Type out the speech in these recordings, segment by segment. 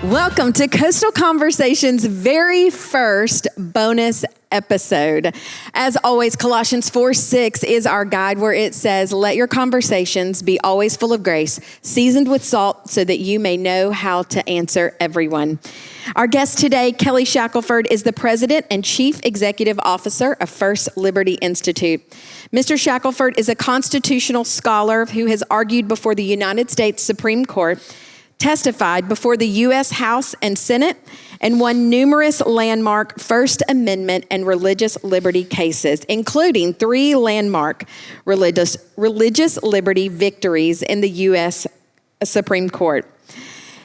Welcome to Coastal Conversations' very first bonus episode. As always, Colossians 4:6 is our guide where it says, "Let your conversations be always full of grace, seasoned with salt, so that you may know how to answer everyone." Our guest today, Kelly Shackleford, is the President and Chief Executive Officer of First Liberty Institute. Mr. Shackleford is a constitutional scholar who has argued before the United States Supreme Court, testified before the U.S. House and Senate, and won numerous landmark First Amendment and religious liberty cases, including 3 landmark religious liberty victories in the U.S. Supreme Court.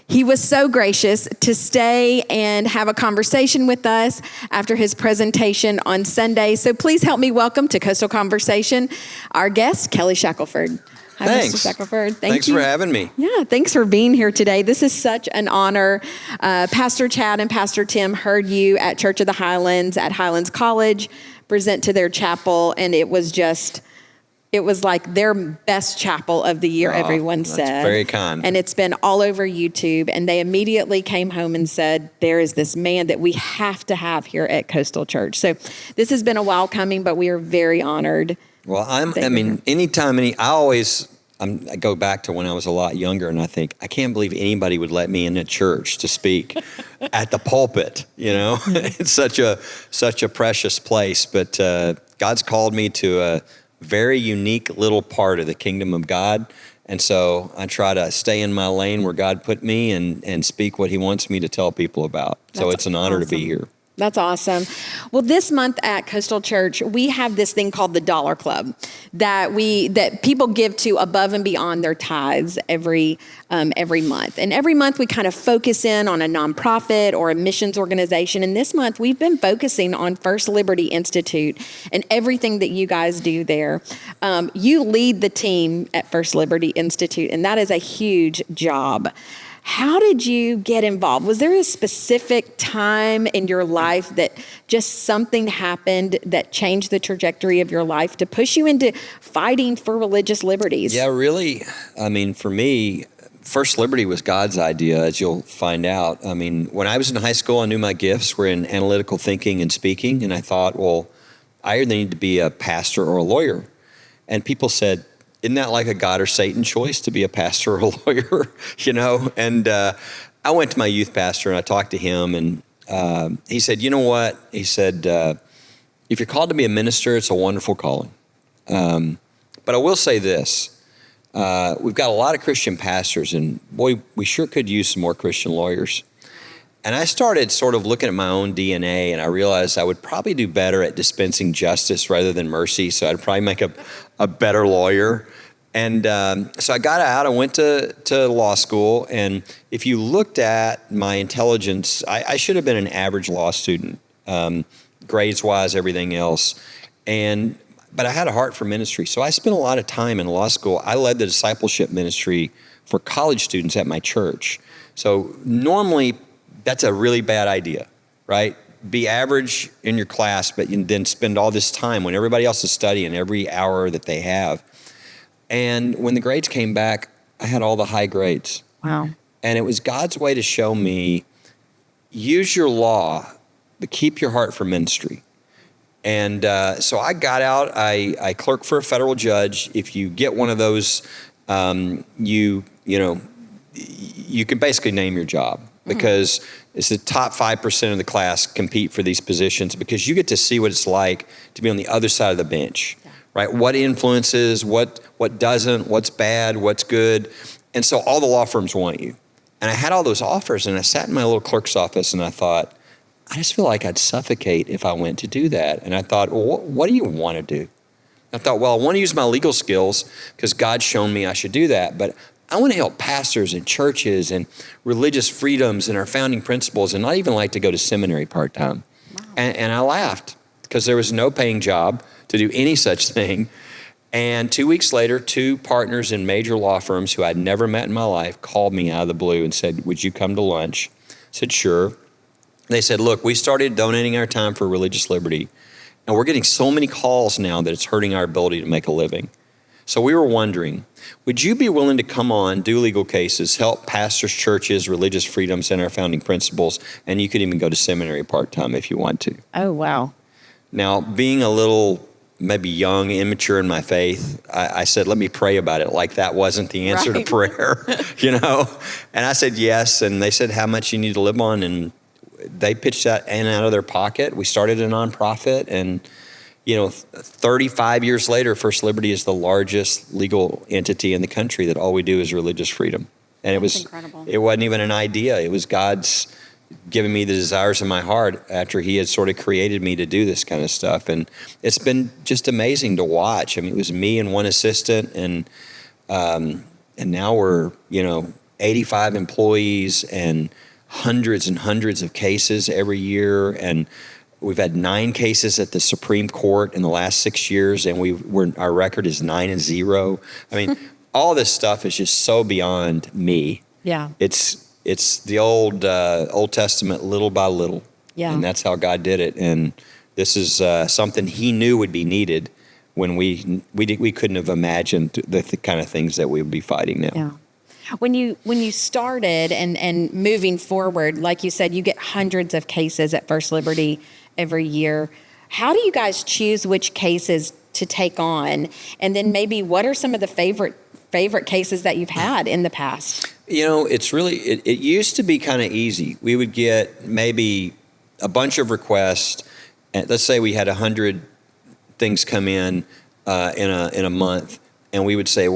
He was so gracious to stay and have a conversation with us after his presentation on Sunday. So please help me welcome to Coastal Conversation our guest, Kelly Shackleford. Hi, Thanks. Mr. Shackleford. Thanks for having me. Yeah, thanks for being here today. This is such an honor. Pastor Chad and Pastor Tim heard you at Church of the Highlands at Highlands College present to their chapel, and it was like their best chapel of the year, everyone said. That's very kind. And it's been all over YouTube, and they immediately came home and said, there is this man that we have to have here at Coastal Church. So this has been a while coming, but we are very honored. Well, I go back to when I was a lot younger, and I think, I can't believe anybody would let me in a church to speak at the pulpit, you know? It's such a precious place, but God's called me to a very unique little part of the kingdom of God, and so I try to stay in my lane where God put me and speak what he wants me to tell people about. So it's an honor to be here. That's awesome. Well, this month at Coastal Church, we have this thing called the Dollar Club that people give to above and beyond their tithes every month. And every month we kind of focus in on a nonprofit or a missions organization. And this month we've been focusing on First Liberty Institute and everything that you guys do there. You lead the team at First Liberty Institute, and that is a huge job. How did you get involved? Was there a specific time in your life that just something happened that changed the trajectory of your life to push you into fighting for religious liberties? Yeah, really. I mean, for me, First Liberty was God's idea, as you'll find out. I mean, when I was in high school, I knew my gifts were in analytical thinking and speaking, and I thought, well, I either need to be a pastor or a lawyer. And people said, isn't that like a God or Satan choice to be a pastor or a lawyer, you know? And I went to my youth pastor and I talked to him, and he said, you know what? He said, if you're called to be a minister, it's a wonderful calling. But I will say this, we've got a lot of Christian pastors, and boy, we sure could use some more Christian lawyers. And I started sort of looking at my own DNA, and I realized I would probably do better at dispensing justice rather than mercy, so I'd probably make a better lawyer. And so I got out, I went to law school, and if you looked at my intelligence, I should have been an average law student, grades-wise, everything else. But I had a heart for ministry, so I spent a lot of time in law school. I led the discipleship ministry for college students at my church. So normally, that's a really bad idea, right? Be average in your class, but then spend all this time when everybody else is studying every hour that they have. And when the grades came back, I had all the high grades. Wow. And it was God's way to show me, use your law, but keep your heart for ministry. And so I got out, I clerked for a federal judge. If you get one of those, you can basically name your job, because it's the top 5% of the class compete for these positions, because you get to see what it's like to be on the other side of the bench, right? What influences, what doesn't, what's bad, what's good. And so all the law firms want you. And I had all those offers, and I sat in my little clerk's office and I thought, I just feel like I'd suffocate if I went to do that. And I thought, well, what do you want to do? I thought, well, I want to use my legal skills because God's shown me I should do that. But I want to help pastors and churches and religious freedoms and our founding principles, and not even like to go to seminary part-time. Wow. And I laughed because there was no paying job to do any such thing. And 2 weeks later, 2 partners in major law firms who I'd never met in my life called me out of the blue and said, would you come to lunch? I said, sure. They said, look, we started donating our time for religious liberty, and we're getting so many calls now that it's hurting our ability to make a living. So we were wondering, would you be willing to come on, do legal cases, help pastors, churches, religious freedoms, and our founding principles, and you could even go to seminary part-time if you want to. Oh, wow. Now, being a little maybe young, immature in my faith, I said, let me pray about it. Like that wasn't the answer to prayer, And I said yes, and they said how much you need to live on, and they pitched that in and out of their pocket. We started a nonprofit, and 35 years later, First Liberty is the largest legal entity in the country that all we do is religious freedom. And That's incredible. It wasn't even an idea. It was God's giving me the desires of my heart after he had sort of created me to do this kind of stuff. And it's been just amazing to watch. I mean, it was me and one assistant, and now we're, 85 employees and hundreds of cases every year. And we've had 9 cases at the Supreme Court in the last 6 years, and our record is 9-0. I mean, all this stuff is just so beyond me. Yeah. It's the Old Testament, little by little. Yeah. And that's how God did it. And this is something he knew would be needed when we couldn't have imagined the kind of things that we would be fighting now. Yeah. When you started and moving forward, like you said, you get hundreds of cases at First Liberty every year. How do you guys choose which cases to take on? And then maybe what are some of the favorite cases that you've had in the past? It's really, it used to be kind of easy. We would get maybe a bunch of requests. And let's say we had 100 things come in a month. And we would say,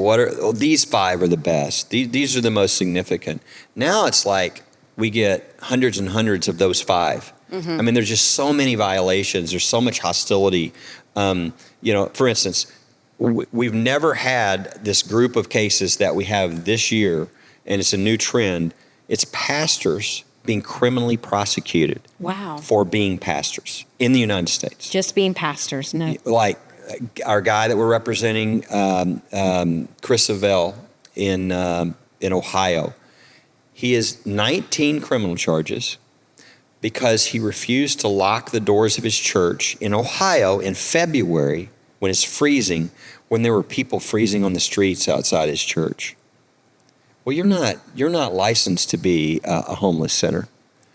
these 5 are the best. These are the most significant. Now it's like we get hundreds and hundreds of those 5. Mm-hmm. I mean, there's just so many violations. There's so much hostility. For instance, we've never had this group of cases that we have this year, and it's a new trend. It's pastors being criminally prosecuted. Wow. For being pastors in the United States. Just being pastors, no. Like our guy that we're representing, Chris Savell in Ohio. He has 19 criminal charges because he refused to lock the doors of his church in Ohio in February when it's freezing, when there were people freezing on the streets outside his church. Well, you're not licensed to be a homeless center.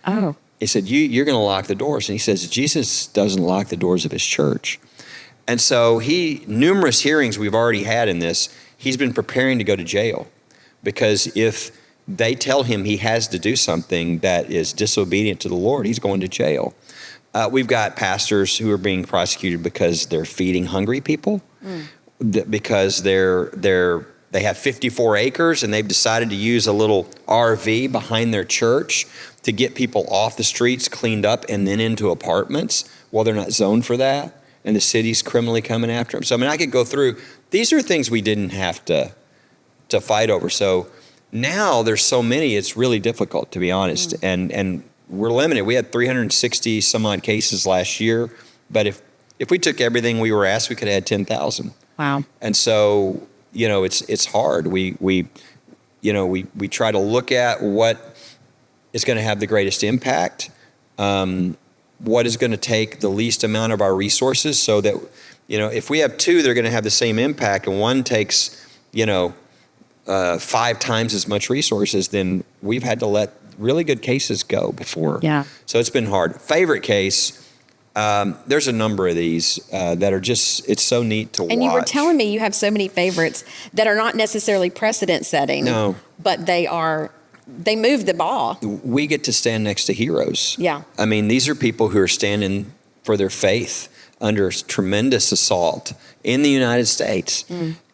Oh. He said, you're going to lock the doors. And he says, Jesus doesn't lock the doors of his church. And so numerous hearings we've already had in this, he's been preparing to go to jail because if they tell him he has to do something that is disobedient to the Lord, he's going to jail. We've got pastors who are being prosecuted because they're feeding hungry people, because they have 54 acres and they've decided to use a little RV behind their church to get people off the streets, cleaned up, and then into apartments. Well, they're not zoned for that. And the city's criminally coming after them. So, I could go through. These are things we didn't have to fight over. So now there's so many, it's really difficult, to be honest. And we're limited. We had 360 some odd cases last year. But if we took everything we were asked, we could have had 10,000. Wow. And so, it's hard. We try to look at what is going to have the greatest impact. What is going to take the least amount of our resources so that, if we have 2, they're going to have the same impact and one takes, 5 times as much resources, then we've had to let really good cases go before. Yeah. So it's been hard. Favorite case, there's a number of these that are just, it's so neat to watch. And you were telling me you have so many favorites that are not necessarily precedent setting. No. But they move the ball. We get to stand next to heroes. Yeah. I mean, these are people who are standing for their faith under tremendous assault in the United States.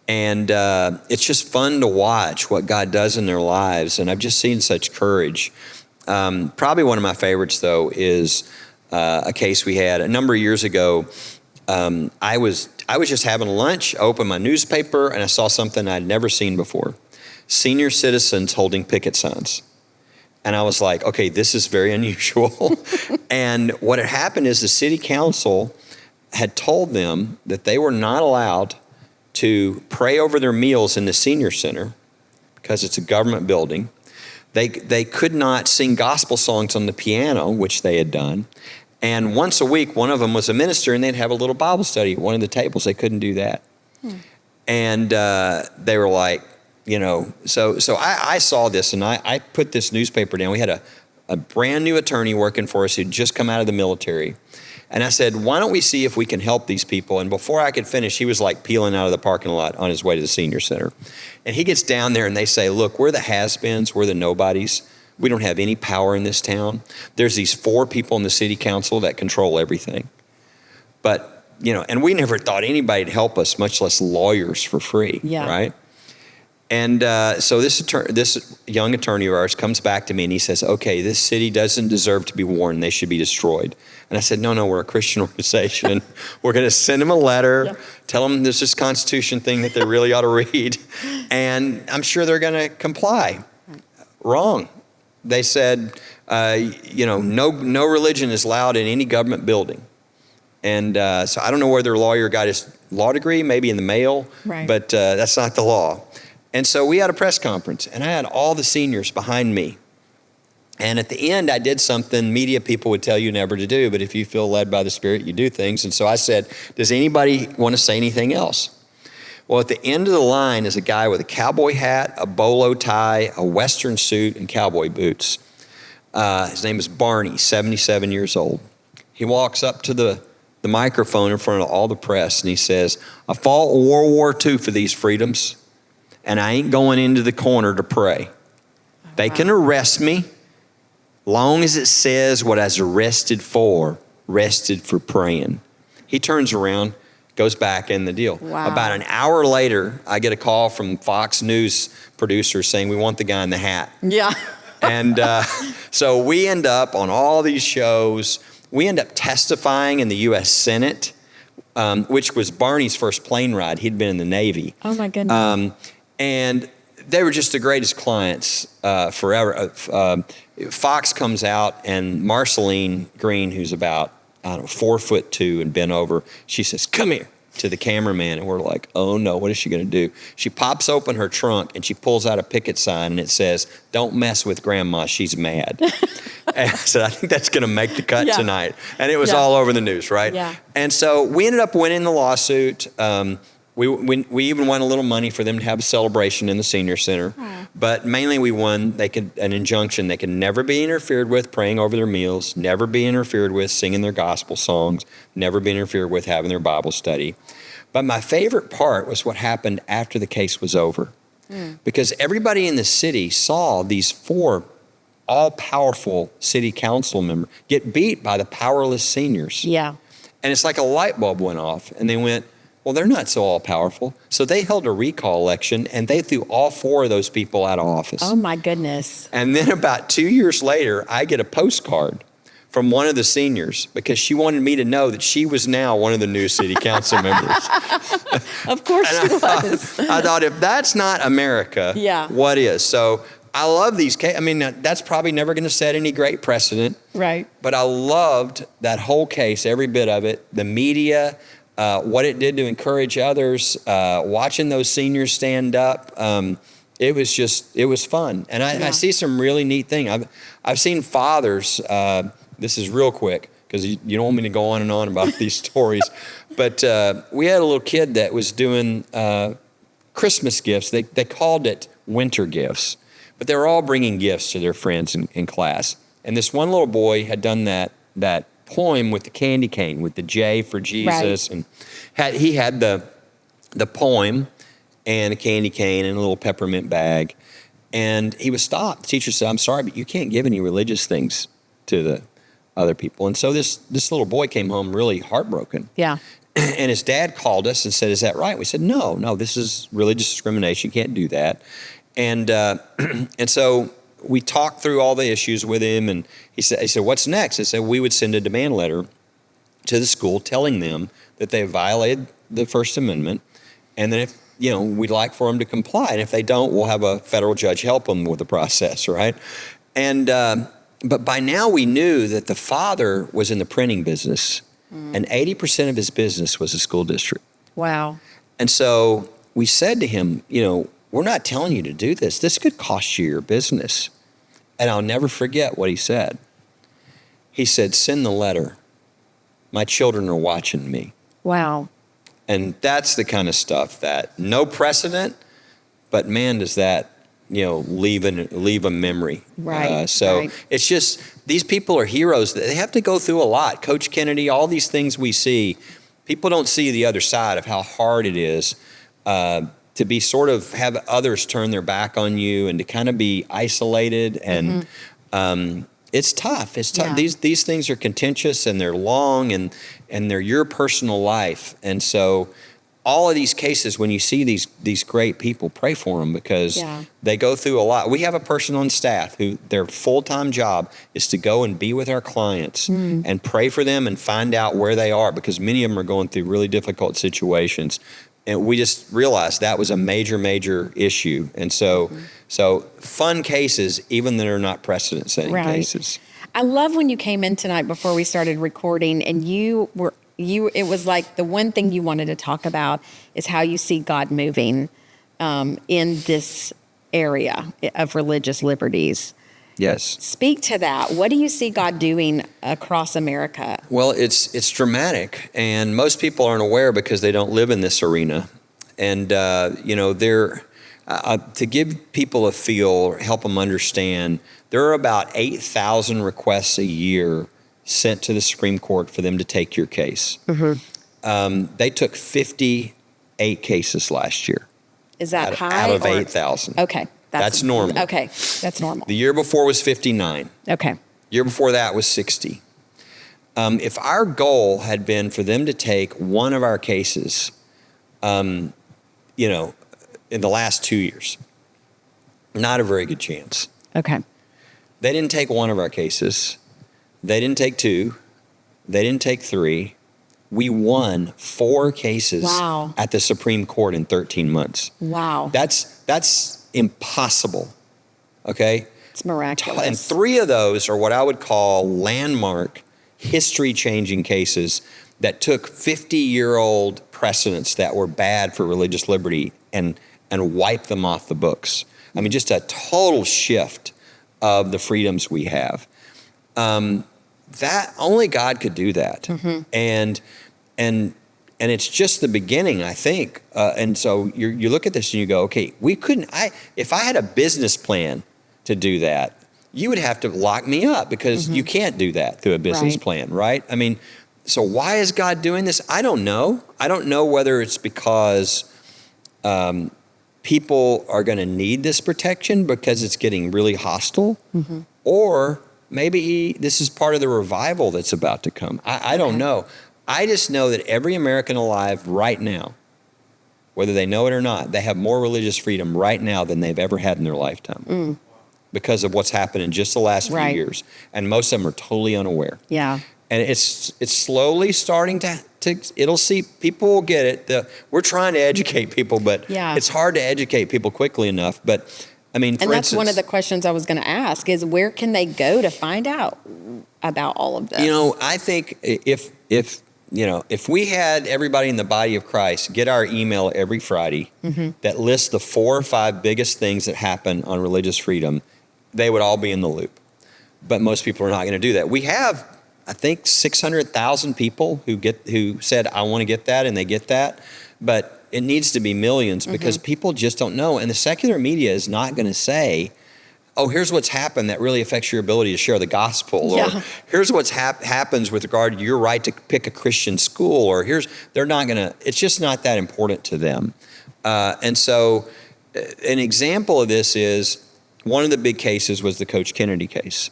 And it's just fun to watch what God does in their lives. And I've just seen such courage. Probably one of my favorites, though, is a case we had a number of years ago. I was just having lunch, I opened my newspaper, and I saw something I'd never seen before. Senior citizens holding picket signs. And I was like, okay, this is very unusual. And what had happened is the city council had told them that they were not allowed to pray over their meals in the senior center because it's a government building. They could not sing gospel songs on the piano, which they had done. And once a week, one of them was a minister, and they'd have a little Bible study at one of the tables. They couldn't do that. And they were like, so I saw this, and I put this newspaper down. We had a brand new attorney working for us who'd just come out of the military. And I said, why don't we see if we can help these people? And before I could finish, he was like peeling out of the parking lot on his way to the senior center. And he gets down there and they say, look, we're the has-beens, we're the nobodies. We don't have any power in this town. There's these 4 people in the city council that control everything. But, and we never thought anybody'd help us, much less lawyers for free, right? And so this young attorney of ours comes back to me and he says, okay, this city doesn't deserve to be warned. They should be destroyed. And I said, no, we're a Christian organization. We're going to send them a letter, tell them there's this Constitution thing that they really ought to read. And I'm sure they're going to comply. Wrong. They said, no religion is allowed in any government building. And so I don't know where their lawyer got his law degree, maybe in the mail, but that's not the law. And so we had a press conference, and I had all the seniors behind me. And at the end, I did something media people would tell you never to do, but if you feel led by the Spirit, you do things. And so I said, does anybody want to say anything else? Well, at the end of the line is a guy with a cowboy hat, a bolo tie, a Western suit, and cowboy boots. His name is Barney, 77 years old. He walks up to the microphone in front of all the press, and he says, I fought World War II for these freedoms, and I ain't going into the corner to pray. They can arrest me, long as it says what I was arrested for praying. He turns around, goes back in the deal. Wow. About an hour later, I get a call from Fox News producers saying, we want the guy in the hat. Yeah. And so we end up on all these shows. We end up testifying in the U.S. Senate, which was Barney's first plane ride. He'd been in the Navy. Oh, my goodness. And they were just the greatest clients forever. Fox comes out, and Marceline Green, who's about, 4'2" and bent over, she says, come here, to the cameraman. And we're like, oh no, what is she going to do? She pops open her trunk and she pulls out a picket sign, and it says, don't mess with Grandma, she's mad. And I said, I think that's going to make the cut tonight. And it was all over the news, right? Yeah. And so we ended up winning the lawsuit. We even won a little money for them to have a celebration in the senior center. Aww. But mainly we won an injunction. They could never be interfered with praying over their meals, never be interfered with singing their gospel songs, never be interfered with having their Bible study. But my favorite part was what happened after the case was over. Because everybody in the city saw these 4 all-powerful city council members get beat by the powerless seniors. Yeah. And it's like a light bulb went off, and they went, well, they're not so all-powerful. So they held a recall election, and they threw all 4 of those people out of office. Oh, my goodness. And then about 2 years later, I get a postcard from one of the seniors because she wanted me to know that she was now one of the new city council members. Of course she was. I thought, if that's not America, what is? So I love these cases. I mean, that's probably never going to set any great precedent. Right. But I loved that whole case, every bit of it, the media, what it did to encourage others, watching those seniors stand up. It was fun. And I see some really neat things. I've seen fathers, this is real quick because you don't want me to go on and on about these stories, but we had a little kid that was doing Christmas gifts. They called it winter gifts, but they were all bringing gifts to their friends in class. And this one little boy had done that poem with the candy cane, with the J for Jesus, and he had the poem and a candy cane and a little peppermint bag, and he was stopped. The teacher said, I'm sorry, but you can't give any religious things to the other people. And so this little boy came home really heartbroken. Yeah. And his dad called us and said, is that right? We said, no, this is religious discrimination. You can't do that. And so we talked through all the issues with him, and he said, what's next? I said, we would send a demand letter to the school telling them that they violated the First Amendment, and then if, we'd like for them to comply. And if they don't, we'll have a federal judge help them with the process, right? And but by now we knew that the father was in the printing business, and 80% of his business was a school district. Wow. And so we said to him, we're not telling you to do this. This could cost you your business. And I'll never forget what he said. He said, send the letter. My children are watching me. Wow. And that's the kind of stuff that no precedent, but man, does that, leave a memory. Right. So it's just, these people are heroes. They have to go through a lot. Coach Kennedy, all these things we see, people don't see the other side of how hard it is to be sort of have others turn their back on you and to kind of be isolated. And it's tough. It's tough. Yeah. These things are contentious and they're long and they're your personal life. And so all of these cases, when you see these great people, pray for them because they go through a lot. We have a person on staff who their full-time job is to go and be with our clients and pray for them and find out where they are because many of them are going through really difficult situations. And we just realized that was a major, major issue. And so fun cases, even that are not precedent-setting cases. I love when you came in tonight before we started recording and it was like the one thing you wanted to talk about is how you see God moving in this area of religious liberties. Yes. Speak to that. What do you see God doing across America? Well, it's dramatic, and most people aren't aware because they don't live in this arena. And to give people a feel or help them understand, there are about 8,000 requests a year sent to the Supreme Court for them to take your case. They took 58 cases last year. Is that high? Out of 8,000. Okay. That's normal. Okay. That's normal. The year before was 59. Okay. Year before that was 60. If our goal had been for them to take one of our cases, in the last 2 years, not a very good chance. Okay. They didn't take one of our cases. They didn't take two. They didn't take three. We won 4 cases at the Supreme Court in 13 months. Wow. That's impossible. Okay? It's miraculous. And 3 of those are what I would call landmark, history-changing cases that took 50-year-old precedents that were bad for religious liberty and wiped them off the books. I mean, just a total shift of the freedoms we have. That only God could do that. And it's just the beginning, I think. And so you look at this and you go, okay, if I had a business plan to do that, you would have to lock me up because you can't do that through a business plan, right? I mean, so why is God doing this? I don't know. I don't know whether it's because people are going to need this protection because it's getting really hostile, or maybe this is part of the revival that's about to come. I don't know. I just know that every American alive right now, whether they know it or not, they have more religious freedom right now than they've ever had in their lifetime because of what's happened in just the last few years. And most of them are totally unaware. Yeah. And it's slowly starting to people will get it. We're trying to educate people, but it's hard to educate people quickly enough. But I mean, for instance, one of the questions I was going to ask is where can they go to find out about all of this? I think if we had everybody in the body of Christ get our email every Friday that lists the 4 or 5 biggest things that happen on religious freedom, they would all be in the loop. But most people are not going to do that. We have, I think, 600,000 people who said, I want to get that, and they get that. But it needs to be millions because people just don't know. And the secular media is not going to say, oh, here's what's happened that really affects your ability to share the gospel. Or here's what's happens with regard to your right to pick a Christian school. Or they're not going to, it's just not that important to them. And so an example of this is one of the big cases was the Coach Kennedy case.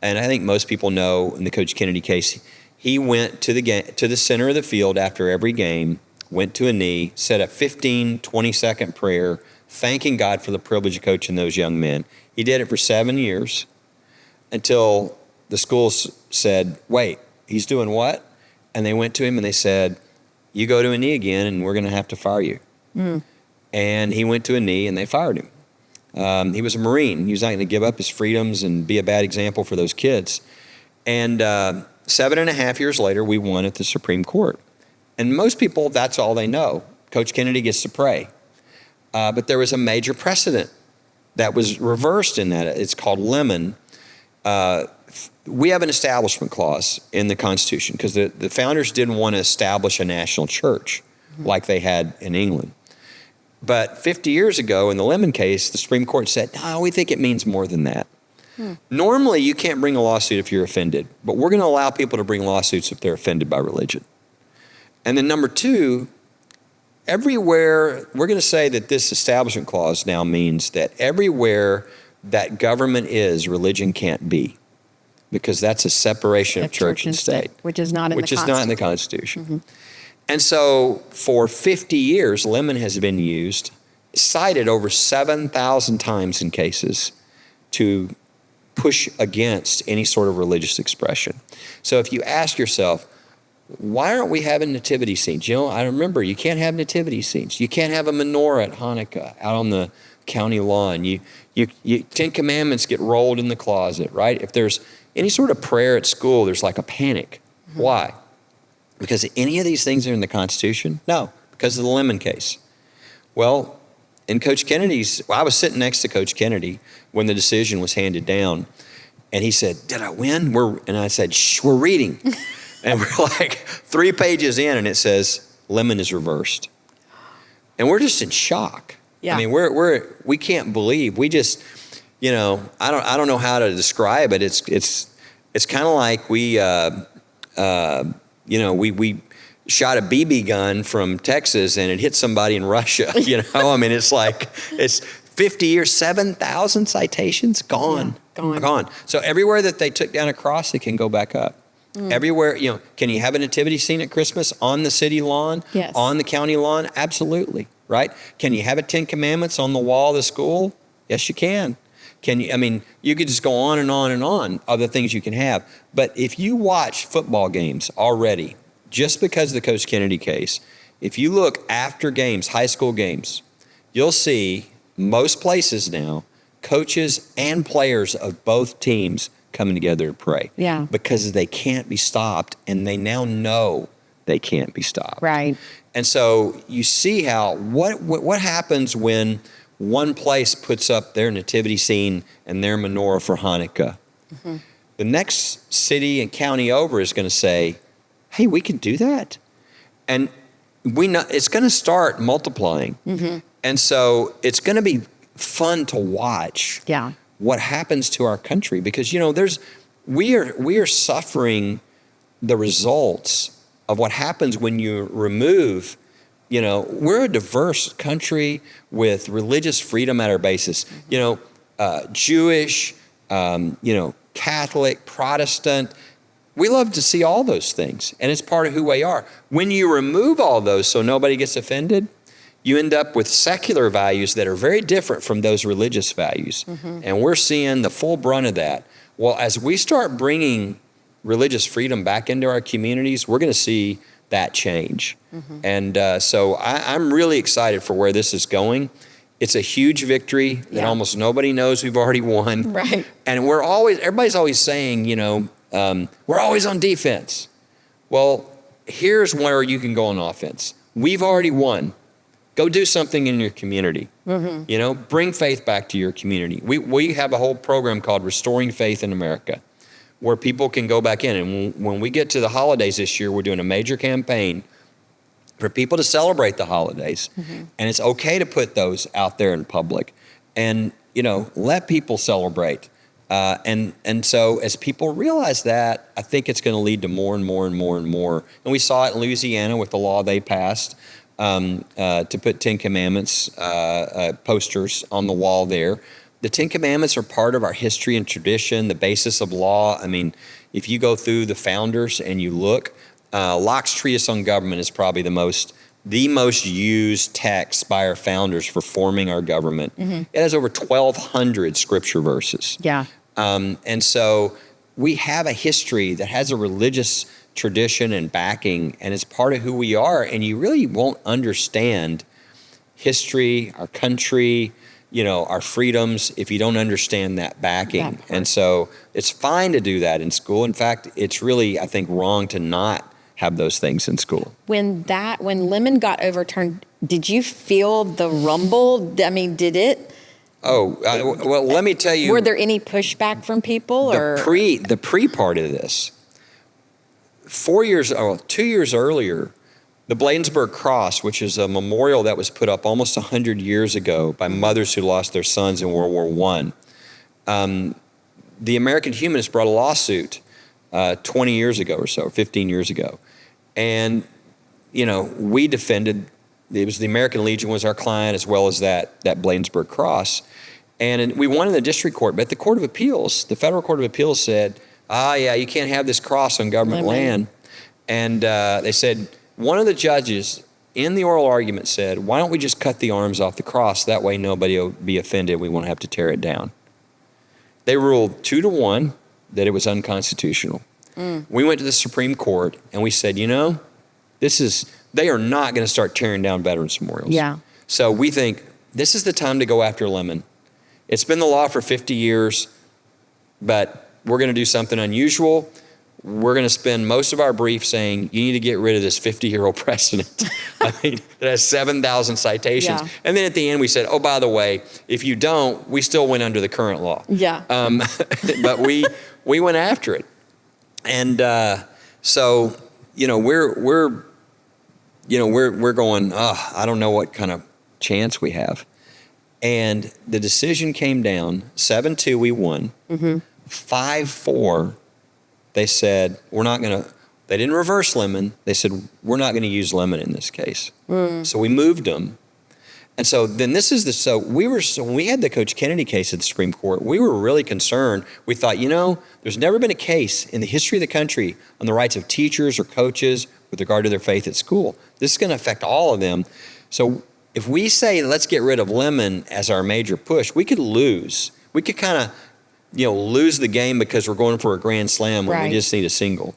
And I think most people know in the Coach Kennedy case, he went to the center of the field after every game, went to a knee, said a 15, 20-second prayer, thanking God for the privilege of coaching those young men. He did it for 7 years until the schools said, wait, he's doing what? And they went to him and they said, you go to a knee again and we're going to have to fire you. And he went to a knee and they fired him. He was a Marine. He was not going to give up his freedoms and be a bad example for those kids. And 7.5 years later, we won at the Supreme Court. And most people, that's all they know. Coach Kennedy gets to pray. But there was a major precedent that was reversed in that. It's called Lemon. We have an establishment clause in the Constitution because the founders didn't want to establish a national church. like they had in England. But 50 years ago in the Lemon case, the Supreme Court said, no, we think it means more than that. Normally, you can't bring a lawsuit if you're offended, but we're going to allow people to bring lawsuits if they're offended by religion. And then number two, everywhere, we're going to say that this Establishment Clause now means that everywhere that government is, religion can't be, because that's a separation of church and state. Which is not in the Constitution. Which is not in the Constitution. And so for 50 years, Lemon has been used, cited over 7,000 times in cases to push against any sort of religious expression. So if you ask yourself, why aren't we having nativity scenes? You know, I remember you can't have nativity scenes. You can't have a menorah at Hanukkah out on the county lawn. You 10 Commandments get rolled in the closet, right? If there's any sort of prayer at school, there's like a panic. Why? Because any of these things are in the Constitution? No, because of the Lemon case. Well, in Coach Kennedy's, I was sitting next to Coach Kennedy when the decision was handed down, and he said, did I win? And I said, shh, we're reading. And we're like 3 pages in, and it says, Lemon is reversed. And we're just in shock. Yeah. I mean, we can't believe. We just, you know, I don't know how to describe it. It's kind of like we shot a BB gun from Texas and it hit somebody in Russia. You know, I mean, it's like, it's 50 years, 7,000 citations, gone. Yeah, gone. So everywhere that they took down a cross, it can go back up. Everywhere, you know, can you have a nativity scene at Christmas on the city lawn, on the county lawn? Absolutely, right? Can you have a 10 Commandments on the wall of the school? Yes, you can. Can you? I mean, you could just go on and on and on, other things you can have. But if you watch football games already, just because of the Coach Kennedy case, if you look after games, high school games, you'll see most places now, coaches and players of both teams coming together to pray. Yeah. Because they can't be stopped, and they now know they can't be stopped. Right. And so you see how, what happens when one place puts up their nativity scene and their menorah for Hanukkah. The next city and county over is going to say, hey, we can do that. And we know it's going to start multiplying. And so it's going to be fun to watch what happens to our country, because, you know, we are suffering the results of what happens when you remove, you know, we're a diverse country with religious freedom at our basis. You know, Jewish, you know, Catholic, Protestant. We love to see all those things, and it's part of who we are. When you remove all those so nobody gets offended, you end up with secular values that are very different from those religious values. And we're seeing the full brunt of that. Well, as we start bringing religious freedom back into our communities, we're going to see that change. And so I'm really excited for where this is going. It's a huge victory that almost nobody knows we've already won. Right. And everybody's always saying, you know, we're always on defense. Well, here's where you can go on offense. We've already won. Go do something in your community. You know, bring faith back to your community. We have a whole program called Restoring Faith in America, where people can go back in. And when we get to the holidays this year, we're doing a major campaign for people to celebrate the holidays. And it's okay to put those out there in public and, you know, let people celebrate. And so as people realize that, I think it's going to lead to more and more and more and more. And we saw it in Louisiana with the law they passed to put 10 Commandments posters on the wall there. The 10 Commandments are part of our history and tradition, the basis of law. I mean, if you go through the founders and you look, Locke's Treatise on Government is probably the most used text by our founders for forming our government. It has over 1,200 scripture verses. Yeah. And so we have a history that has a religious tradition and backing, and it's part of who we are. And you really won't understand history, our country, you know, our freedoms, if you don't understand that backing. And so it's fine to do that in school. In fact, it's really, I think, wrong to not have those things in school. When Lemon got overturned, did you feel the rumble? I mean, did it? Well, let me tell you. Were there any pushback from people? The pre part of this, 2 years earlier, The Bladensburg Cross, which is a memorial that was put up almost 100 years ago by mothers who lost their sons in World War I, the American Humanists brought a lawsuit 20 years ago or so, 15 years ago. And, we defended, it was the American Legion was our client as well as that Bladensburg Cross. And we won in the district court, but the Court of Appeals, the Federal Court of Appeals said, you can't have this cross on government land. And they said, one of the judges in the oral argument said, why don't we just cut the arms off the cross? That way nobody will be offended. We won't have to tear it down. They ruled 2-1 that it was unconstitutional. We went to the Supreme Court and we said, they are not going to start tearing down veterans memorials. Yeah. So we think this is the time to go after Lemon. It's been the law for 50 years, but we're going to do something unusual. We're going to spend most of our brief saying, you need to get rid of this 50-year-old precedent. It has 7,000 citations. Yeah. And then at the end we said, by the way, if you don't, we still went under the current law. Yeah. But we went after it. And so, we're going, I don't know what kind of chance we have. And the decision came down, 7-2 we won. 5-4, they said, they didn't reverse Lemon. They said, we're not going to use Lemon in this case. So we moved them. And so then when we had the Coach Kennedy case at the Supreme Court, we were really concerned. We thought, there's never been a case in the history of the country on the rights of teachers or coaches with regard to their faith at school. This is going to affect all of them. So if we say, let's get rid of Lemon as our major push, we could lose. We could kind of, lose the game because we're going for a grand slam when we just need a single.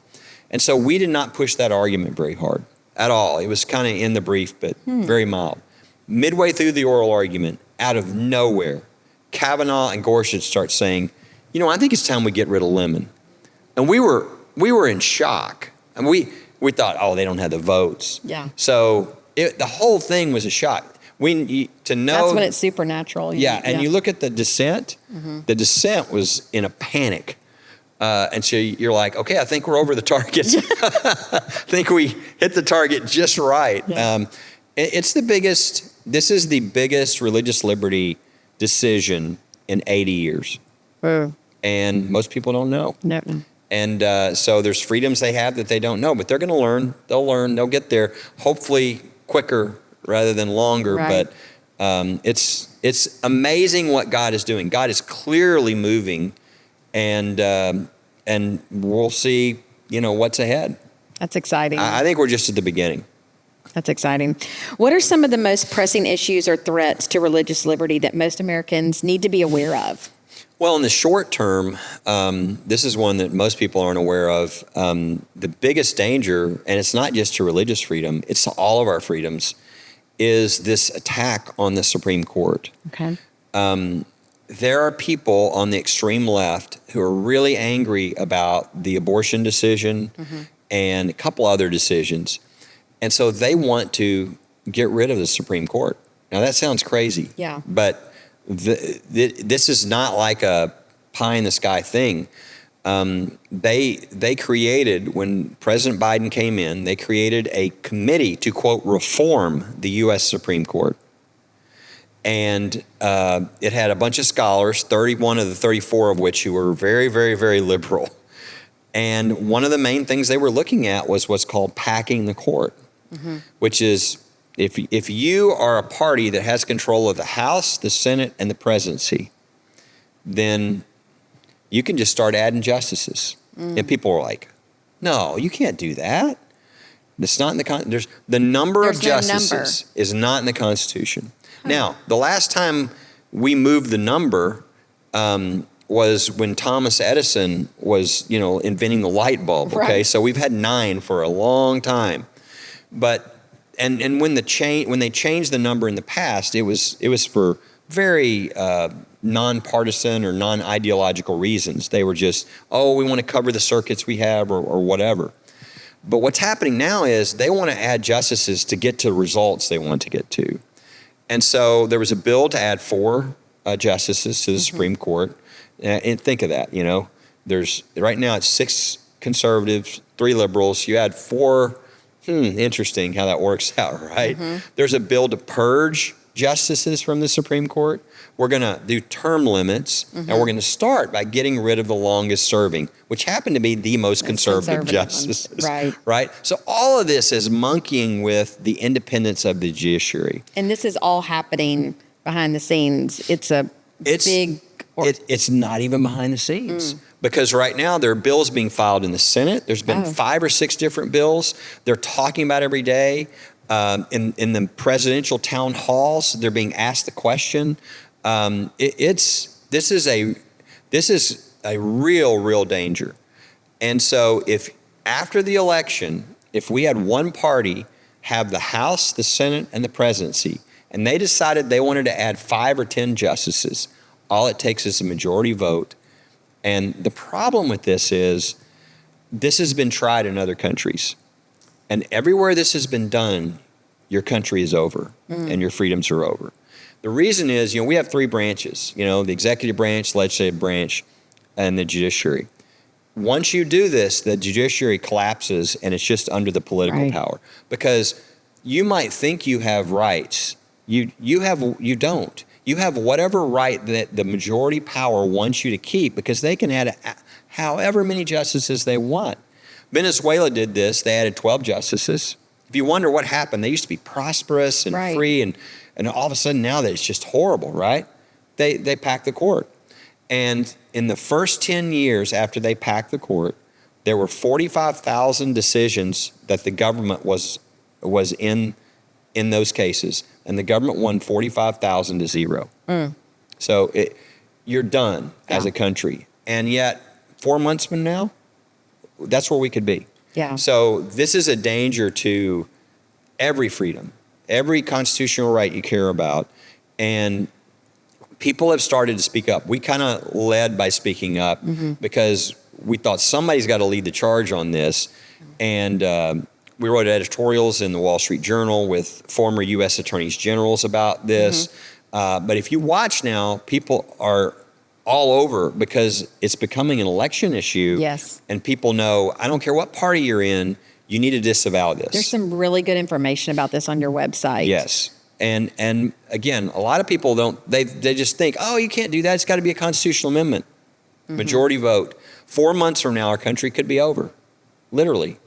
And so we did not push that argument very hard at all. It was kind of in the brief, but very mild. Midway through the oral argument, out of nowhere, Kavanaugh and Gorsuch start saying, I think it's time we get rid of Lemon. And we were in shock. And we thought, they don't have the votes. Yeah. So the whole thing was a shock. To know that's when it's supernatural. And you look at the dissent. The dissent was in a panic. And so you're like, okay, I think we're over the target. I think we hit the target just right. Yeah. This is the biggest religious liberty decision in 80 years. And most people don't know. No. And so there's freedoms they have that they don't know, but they're going to learn. They'll learn. They'll get there, hopefully quicker rather than longer. Right. But it's amazing what God is doing. God is clearly moving, and we'll see, what's ahead. That's exciting. I think we're just at the beginning. That's exciting. What are some of the most pressing issues or threats to religious liberty that most Americans need to be aware of? Well, in the short term, this is one that most people aren't aware of. The biggest danger, and it's not just to religious freedom, it's to all of our freedoms, is this attack on the Supreme Court. Okay. There are people on the extreme left who are really angry about the abortion decision and a couple other decisions. And so they want to get rid of the Supreme Court. Now, that sounds crazy. Yeah. But this is not like a pie-in-the-sky thing. They created, when President Biden came in, they created a committee to, quote, reform the U.S. Supreme Court. And it had a bunch of scholars, 31 of the 34 of which who were very, very, very liberal. And one of the main things they were looking at was what's called packing the court, which is if you are a party that has control of the House, the Senate, and the presidency, then you can just start adding justices. And people were like, no, you can't do that. It's not in the number of justices is not in the Constitution. Now, the last time we moved the number was when Thomas Edison was, inventing the light bulb. Okay, right. So we've had 9 for a long time, but and when they changed the number in the past, it was for very nonpartisan or non-ideological reasons. They were just, we want to cover the circuits we have or whatever. But what's happening now is they want to add justices to get to results they want to get to. And so there was a bill to add 4 justices to the Supreme Court. And think of that, there's right now it's 6 conservatives, 3 liberals. You add 4, Interesting how that works out, right? There's a bill to purge justices from the Supreme Court. We're going to do term limits, and we're going to start by getting rid of the longest serving, which happen to be the most conservative justices. Right? So all of this is monkeying with the independence of the judiciary. And this is all happening behind the scenes. It's not even behind the scenes. Because right now there are bills being filed in the Senate. There's been 5 or 6 different bills they're talking about every day. In the presidential town halls, they're being asked the question. This is a real danger. And so if after the election, if we had one party have the House, the Senate, and the presidency, and they decided they wanted to add 5 or 10 justices, all it takes is a majority vote. And the problem with this is this has been tried in other countries. And everywhere this has been done, your country is over and your freedoms are over. The reason is, we have 3 branches, the executive branch, legislative branch, and the judiciary. Once you do this, the judiciary collapses and it's just under the political power. Because you might think you have rights. You don't. You have whatever right that the majority power wants you to keep because they can add however many justices they want. Venezuela did this. They added 12 justices. If you wonder what happened, they used to be prosperous and free, and all of a sudden now that it's just horrible, right? They packed the court. And in the first 10 years after they packed the court, there were 45,000 decisions that the government was in those cases, and the government won 45,000 to 0. So you're done as a country. And yet, 4 months from now, that's where we could be. Yeah. So this is a danger to every freedom, every constitutional right you care about. And people have started to speak up. We kind of led by speaking up because we thought somebody's got to lead the charge on this. And we wrote editorials in the Wall Street Journal with former U.S. attorneys generals about this. But if you watch now, people are all over because it's becoming an election issue. Yes. And people know, I don't care what party you're in, you need to disavow this. There's some really good information about this on your website. Yes. And again, a lot of people they just think, oh, you can't do that. It's got to be a constitutional amendment. Majority vote. 4 months from now, our country could be over. Literally.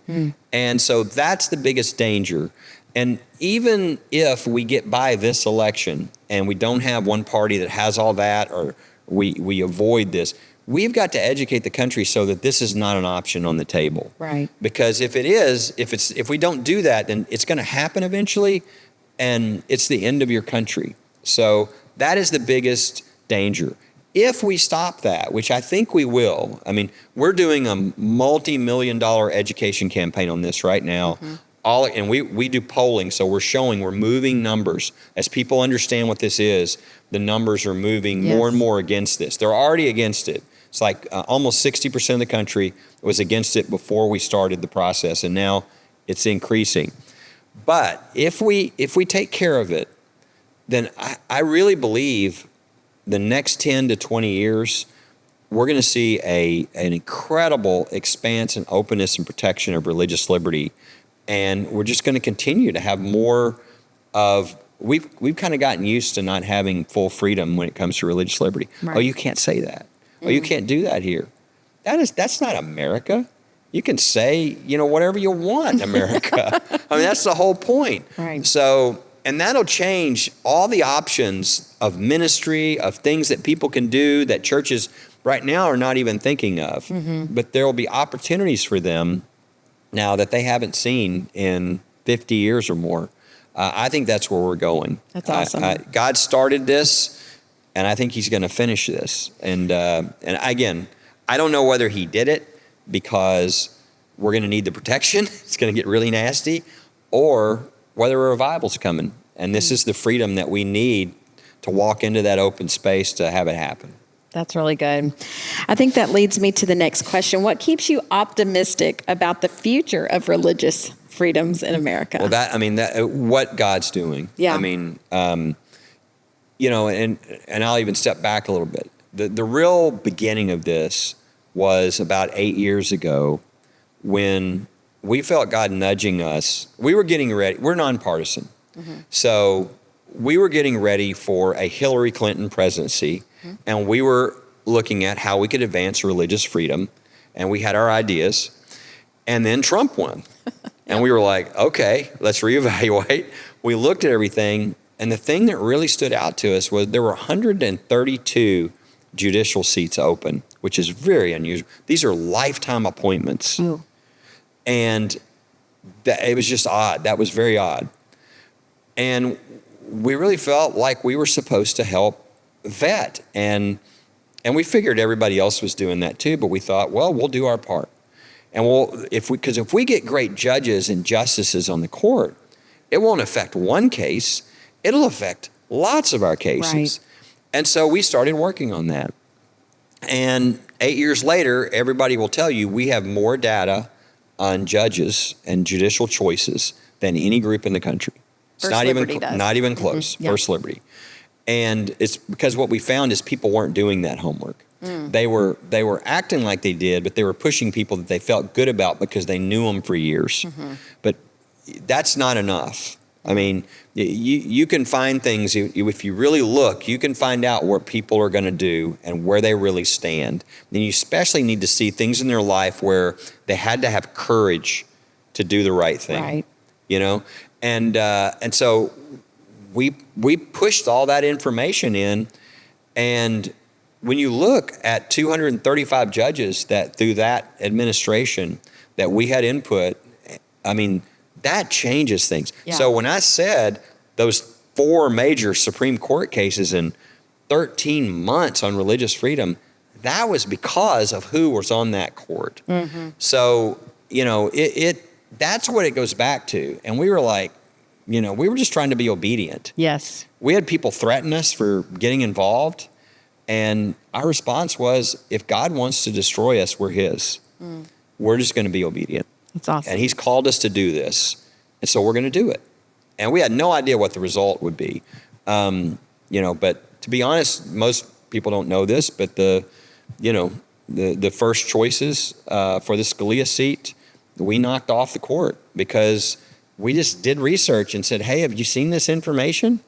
And so that's the biggest danger. And even if we get by this election and we don't have one party that has all that, or we avoid this, we've got to educate the country so that this is not an option on the table. Right. Because if it is, if we don't do that, then it's going to happen eventually, and it's the end of your country. So that is the biggest danger. If we stop that, which I think we will, we're doing a multi-million-dollar education campaign on this right now. And we do polling, so we're moving numbers. As people understand what this is, the numbers are moving more and more against this. They're already against it. It's like almost 60% of the country was against it before we started the process, and now it's increasing. But if we take care of it, then I really believe the next 10 to 20 years, we're going to see an incredible expanse and openness and protection of religious liberty. And we're just going to continue to have more of, we've kind of gotten used to not having full freedom when it comes to religious liberty. Right. Oh, you can't say that. Oh, you can't do that here. That's not America. You can say, whatever you want in America. That's the whole point. Right. So, and that'll change all the options of ministry, of things that people can do that churches right now are not even thinking of. But there will be opportunities for them now that they haven't seen in 50 years or more. I think that's where we're going. That's awesome. God started this, and I think he's going to finish this. And again, I don't know whether he did it because we're going to need the protection. It's going to get really nasty, or whether a revival's coming. And this is the freedom that we need to walk into that open space to have it happen. That's really good. I think that leads me to the next question. What keeps you optimistic about the future of religious freedoms in America? Well, what God's doing. Yeah. And I'll even step back a little bit. The real beginning of this was about 8 years ago when we felt God nudging us. We were getting ready. We're nonpartisan. So we were getting ready for a Hillary Clinton presidency, and we were looking at how we could advance religious freedom, and we had our ideas. And then Trump won. And we were like, okay, let's reevaluate. We looked at everything, and the thing that really stood out to us was there were 132 judicial seats open, which is very unusual. These are lifetime appointments. Ooh. And it was just odd. That was very odd. And we really felt like we were supposed to help vet. And we figured everybody else was doing that too, but we thought, well, we'll do our part. And if we get great judges and justices on the court, it won't affect one case. It'll affect lots of our cases. Right. And so we started working on that. And 8 years later, everybody will tell you we have more data on judges and judicial choices than any group in the country. It's First Liberty does. Not even close. Yeah. First Liberty. And it's because what we found is people weren't doing that homework. They were acting like they did, but they were pushing people that they felt good about because they knew them for years. But that's not enough. I mean, you can find things, if you really look, you can find out what people are going to do and where they really stand. And you especially need to see things in their life where they had to have courage to do the right thing. Right. You know? And so we pushed all that information in, and when you look at 235 judges that through that administration that we had input, I mean, that changes things. Yeah. So when I said those 4 major Supreme Court cases in 13 months on religious freedom, that was because of who was on that court. So, you know, that's what it goes back to. And we were like, you know, we were just trying to be obedient. Yes. We had people threaten us for getting involved. And our response was, if God wants to destroy us, we're his. We're just going to be obedient. That's awesome. And he's called us to do this. And so we're going to do it. And we had no idea what the result would be. You know, but to be honest, most people don't know this, but the first choices for the Scalia seat, we knocked off the court because we just did research and said, hey, have you seen this information?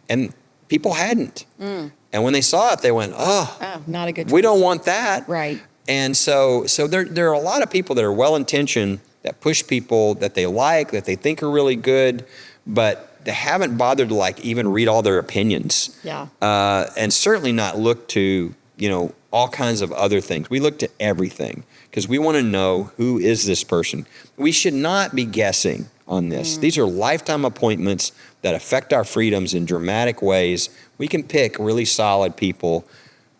And people hadn't. And when they saw it, they went, oh, not a good choice. We don't want that. Right. And so there are a lot of people that are well-intentioned that push people that they like, that they think are really good, but they haven't bothered to like even read all their opinions. Yeah. And certainly not look to, you know, all kinds of other things. We look to everything because we want to know who is this person. We should not be guessing on this. These are lifetime appointments that affect our freedoms in dramatic ways. We can pick really solid people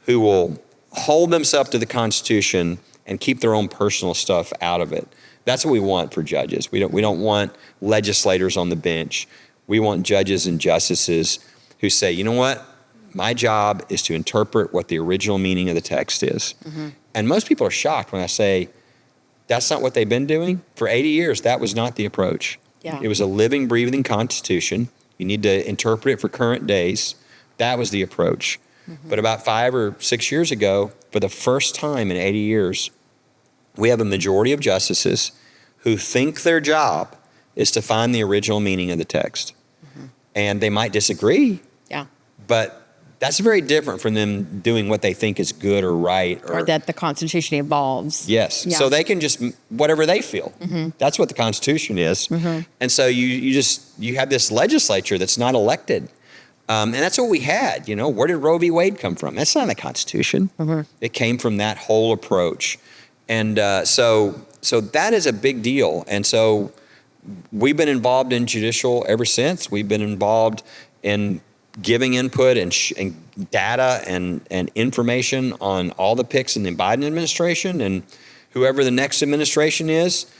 who will hold themselves to the Constitution and keep their own personal stuff out of it. That's what we want for judges. We don't want legislators on the bench. We want judges and justices who say, you know what? My job is to interpret what the original meaning of the text is. And most people are shocked when I say, that's not what they've been doing. For 80 years, that was not the approach. Yeah. It was a living, breathing Constitution. You need to interpret it for current days. That was the approach. But about 5 or 6 years ago, for the first time in 80 years, we have a majority of justices who think their job is to find the original meaning of the text. And they might disagree. Yeah. But that's very different from them doing what they think is good or right. Or that the Constitution evolves. Yes. Yeah. So they can just, whatever they feel. That's what the Constitution is. And so you have this legislature that's not elected. And that's what we had. You know, where did Roe v. Wade come from? That's not in the Constitution. It came from that whole approach. And so that is a big deal. And so we've been involved in judicial ever since. We've been involved in giving input and data and information on all the picks in the Biden administration, and whoever the next administration is,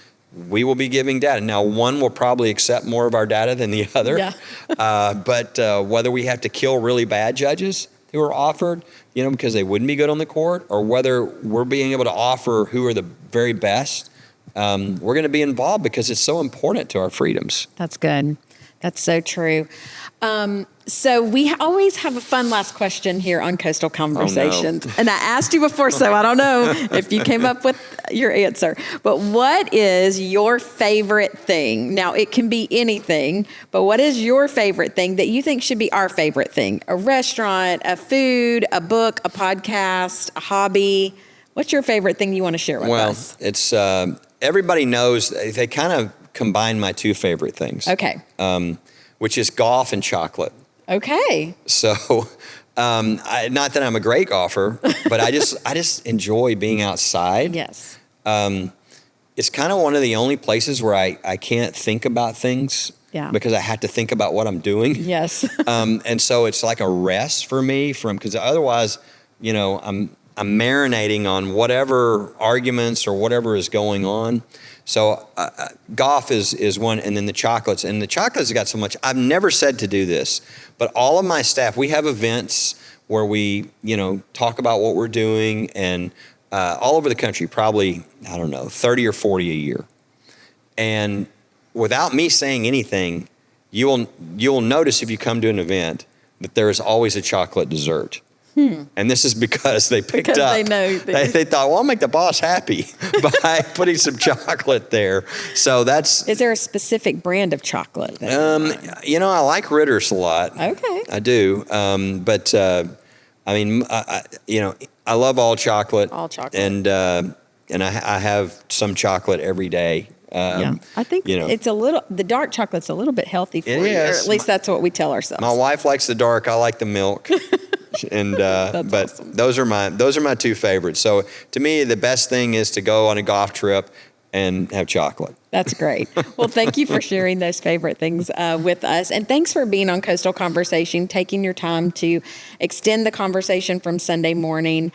we will be giving data. Now, one will probably accept more of our data than the other. Yeah. But whether we have to kill really bad judges who are offered, you know, because they wouldn't be good on the court, or whether we're being able to offer who are the very best, we're going to be involved because it's so important to our freedoms. That's good. That's so true. So we always have a fun last question here on Coastal Conversations. Oh, no. And I asked you before, so I don't know if you came up with your answer. But what is your favorite thing? Now, it can be anything, but what is your favorite thing that you think should be our favorite thing? A restaurant, a food, a book, a podcast, a hobby? What's your favorite thing you want to share with us? Well, it's everybody knows they kind of combine my two favorite things. Okay. Which is golf and chocolate. Okay. So, not that I'm a great golfer, but I just enjoy being outside. Yes. It's kind of one of the only places where I can't think about things. Yeah. Because I have to think about what I'm doing. Yes. And so it's like a rest for me because otherwise, I'm marinating on whatever arguments or whatever is going on. So golf is one, and then the chocolates. And the chocolates got so much. I've never said to do this, but all of my staff, we have events where we, talk about what we're doing, and all over the country, probably, 30 or 40 a year. And without me saying anything, you'll notice if you come to an event that there is always a chocolate dessert. And this is because they picked up. They know. They thought, well, I'll make the boss happy by putting some chocolate there. So that's. Is there a specific brand of chocolate? I like Ritter's a lot. Okay. I do. But I love all chocolate. All chocolate. And I have some chocolate every day. Yeah. I think the dark chocolate's a little bit healthy for you. Is. Or at least that's what we tell ourselves. My wife likes the dark. I like the milk. And but awesome. those are my two favorites. So to me, the best thing is to go on a golf trip and have chocolate. That's great. Well, thank you for sharing those favorite things with us. And thanks for being on Coastal Conversation, taking your time to extend the conversation from Sunday morning.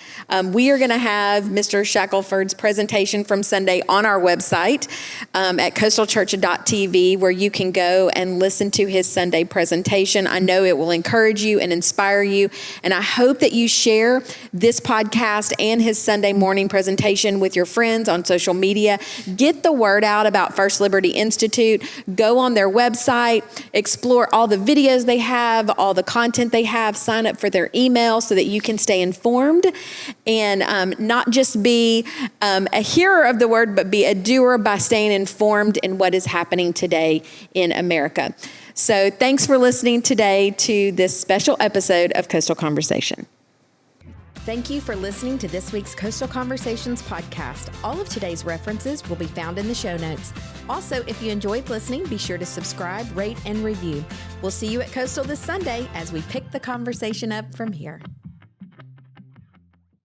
We are going to have Mr. Shackleford's presentation from Sunday on our website at coastalchurch.tv, where you can go and listen to his Sunday presentation. I know it will encourage you and inspire you. And I hope that you share this podcast and his Sunday morning presentation with your friends on social media. Get the word out about First Liberty Institute. Go on their website, explore all the videos they have, all the content they have, sign up for their email so that you can stay informed and not just be a hearer of the word, but be a doer by staying informed in what is happening today in America. So thanks for listening today to this special episode of Coastal Conversation. Thank you for listening to this week's Coastal Conversations podcast. All of today's references will be found in the show notes. Also, if you enjoyed listening, be sure to subscribe, rate, and review. We'll see you at Coastal this Sunday as we pick the conversation up from here.